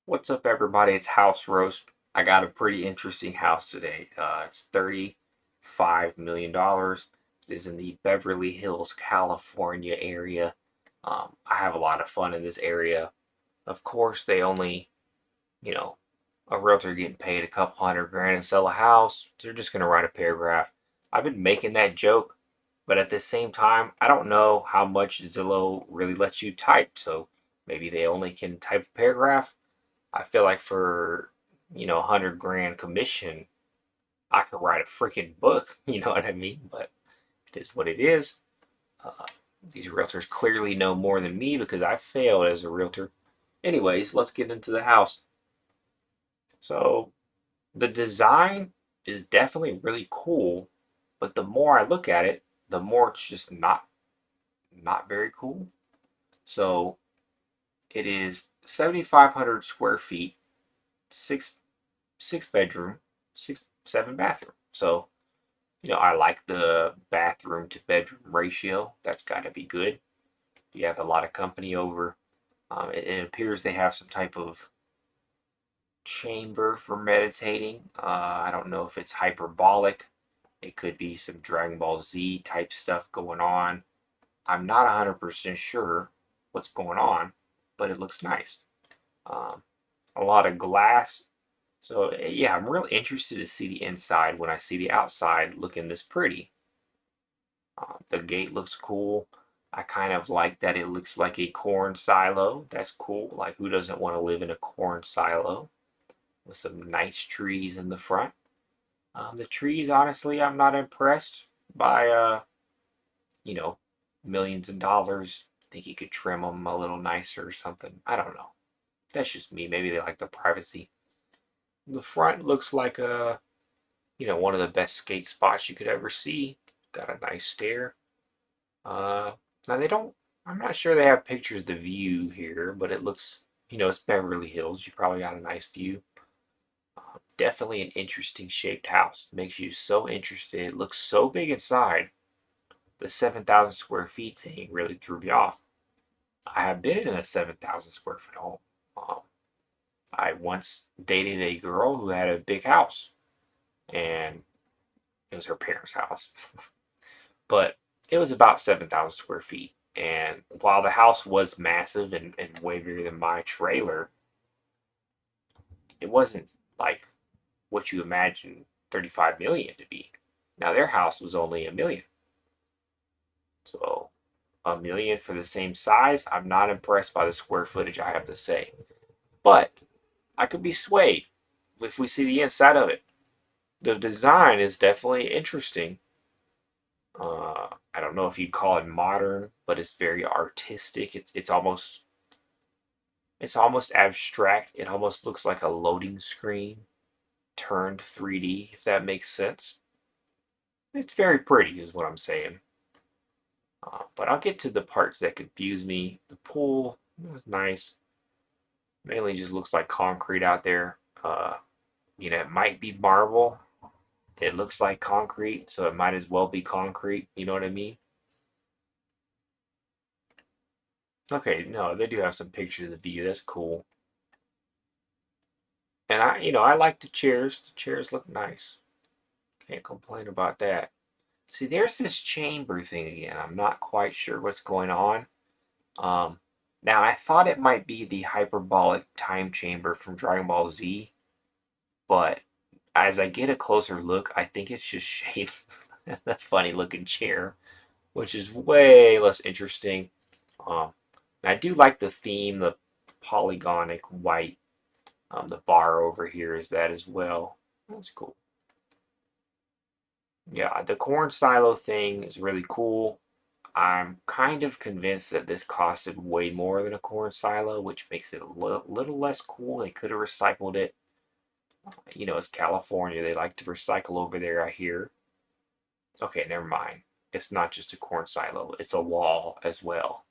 What's up, everybody? It's House Roast. I got a pretty interesting house today. It's $35 million. It is in the Beverly Hills, California area. I have a lot of fun in this area. Of course, they only, you know, a realtor getting paid a couple hundred grand to sell a house. They're just going to write a paragraph. I've been making that joke, but at the same time, I don't know how much Zillow really lets you type. So maybe they only can type a paragraph. I feel like for 100 grand commission, I could write a freaking book. You know what I mean? But it is what it is. Uh, these realtors clearly know more than me because I failed as a realtor. Anyways, let's get into the house. So the design is definitely really cool, but the more I look at it, the more it's just not very cool. So it is 7,500 square feet, six six bedroom, seven bathroom. So, I like the bathroom to bedroom ratio. That's got to be good. You have a lot of company over. It appears they have some type of chamber for meditating. I don't know if it's hyperbolic. It could be some Dragon Ball Z type stuff going on. I'm not 100% sure what's going on, but it looks nice. Um, a lot of glass. So yeah, I'm really interested to see the inside when I see the outside looking this pretty. The gate looks cool. I kind of like that it looks like a corn silo. That's cool. Like, who doesn't want to live in a corn silo with some nice trees in the front? The trees, honestly, I'm not impressed by, you know, millions of dollars. I think you could trim them a little nicer or something. I don't know. That's just me. Maybe they like the privacy. The front looks like one of the best skate spots you could ever see. Got a nice stair. Uh, now they don't. I'm not sure they have pictures of the view here, but it looks, it's Beverly Hills. You probably got a nice view. Definitely an interesting shaped house. Makes you so interested. It looks so big inside. The 7,000 square feet thing really threw me off. I have been in a 7,000 square foot home. Um, I once dated a girl who had a big house, and it was her parents' house. But it was about 7,000 square feet. And while the house was massive and way bigger than my trailer, it wasn't like what you imagine 35 million to be. Now their house was only a million. So a million for the same size, I'm not impressed by the square footage, I have to say. But I could be swayed if we see the inside of it. The design is definitely interesting. I don't know if you'd call it modern, but it's very artistic. It's almost abstract. It almost looks like a loading screen turned 3D, if that makes sense. It's very pretty, is what I'm saying. But I'll get to the parts that confuse me. The pool was nice. Mainly just looks like concrete out there. It might be marble. It looks like concrete, so it might as well be concrete. You know what I mean? Okay, no, they do have some pictures of the view. That's cool. And I like the chairs. The chairs look nice. Can't complain about that. See, there's this chamber thing again. I'm not quite sure what's going on. Um, Now I thought it might be the hyperbolic time chamber from Dragon Ball Z, but as I get a closer look, I think it's just shaped a funny looking chair, which is way less interesting. Um, and I do like the theme, the polygonic white. The bar over here is that as well. That's cool. Yeah, the corn silo thing is really cool. I'm kind of convinced that this costed way more than a corn silo, which makes it a little less cool. They could have recycled it. It's California. They like to recycle over there, I hear. Okay, never mind. It's not just a corn silo, it's a wall as well.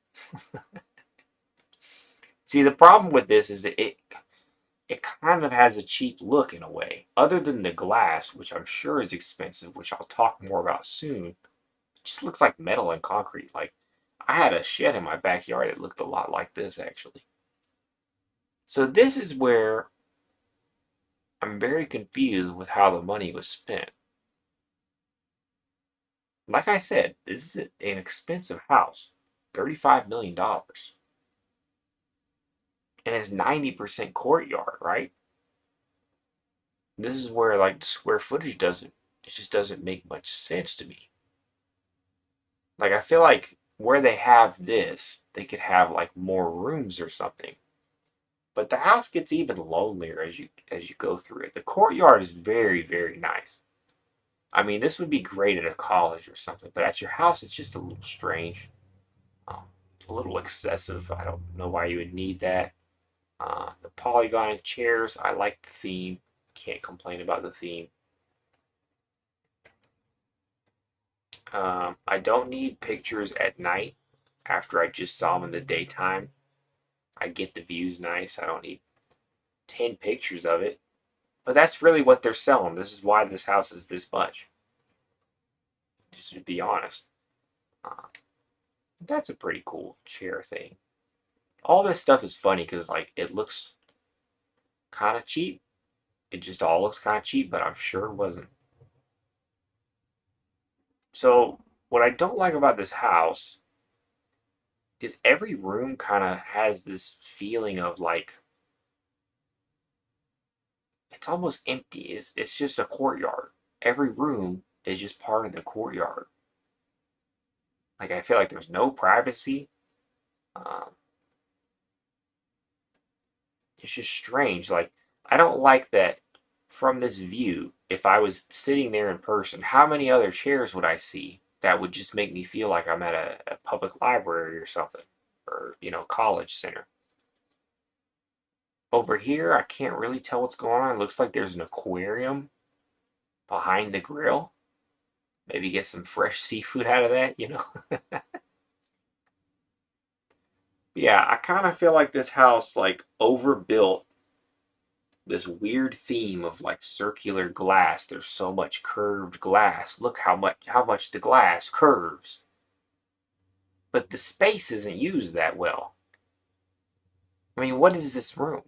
See, the problem with this is that it kind of has a cheap look in a way. Other than the glass, which I'm sure is expensive, which I'll talk more about soon, it just looks like metal and concrete. Like, I had a shed in my backyard that looked a lot like this, actually. So this is where I'm very confused with how the money was spent. Like I said, this is an expensive house, $35 million. And it's 90% courtyard, right? This is where like the square footage it just doesn't make much sense to me. Like I feel like where they have this, they could have like more rooms or something. But the house gets even lonelier as you go through it. The courtyard is very, very nice. I mean, this would be great at a college or something, but at your house, it's just a little strange, um, a little excessive. I don't know why you would need that. The polygon chairs, I like the theme. Can't complain about the theme. I don't need pictures at night after I just saw them in the daytime. I get the views nice. I don't need 10 pictures of it. But that's really what they're selling. This is why this house is this much. Just to be honest. Uh, that's a pretty cool chair thing. All this stuff is funny because like it looks kind of cheap. It just all looks kind of cheap, but I'm sure it wasn't. So what I don't like about this house is every room kind of has this feeling of like it's almost empty. It's just a courtyard. Every room is just part of the courtyard. Like I feel like there's no privacy. Um, it's just strange. Like I don't like that from this view. If I was sitting there in person, how many other chairs would I see that would just make me feel like I'm at a public library or something, or college center. Over here, I can't really tell what's going on. It looks like there's an aquarium behind the grill. Maybe get some fresh seafood out of that. Yeah, I kind of feel like this house like overbuilt this weird theme of like circular glass. There's so much curved glass. Look how much the glass curves. But the space isn't used that well. I mean, what is this room?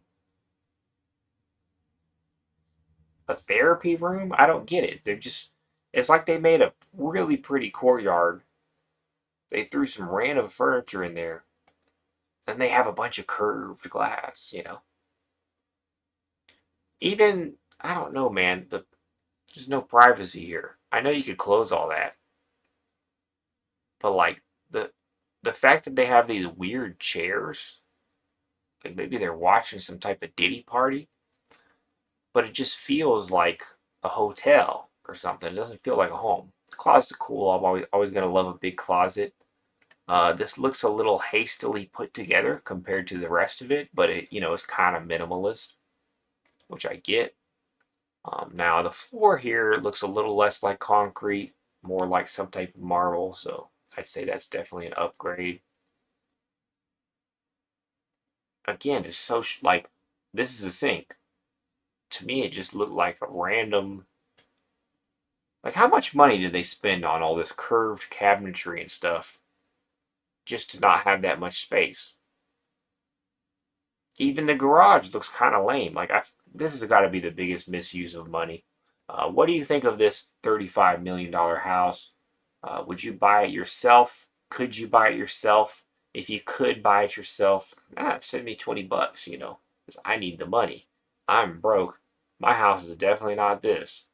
A therapy room? I don't get it. It's like they made a really pretty courtyard. They threw some random furniture in there, and they have a bunch of curved glass. Even, I don't know, man, there's no privacy here. I know you could close all that, but like the the fact that they have these weird chairs, like maybe they're watching some type of Diddy party, but it just feels like a hotel or something. It doesn't feel like a home. The closet's cool. I'm always gonna love a big closet. This looks a little hastily put together compared to the rest of it, but it's kind of minimalist, which I get. Now the floor here looks a little less like concrete, more like some type of marble, so I'd say that's definitely an upgrade. Again, it's so like this is a sink. To me, it just looked like a random. Like, how much money did they spend on all this curved cabinetry and stuff just to not have that much space? Even the garage looks kind of lame. Like, this has got to be the biggest misuse of money. What do you think of this $35 million house? Would you buy it yourself? Could you buy it yourself? If you could buy it yourself, send me 20 bucks, because I need the money. I'm broke. My house is definitely not this.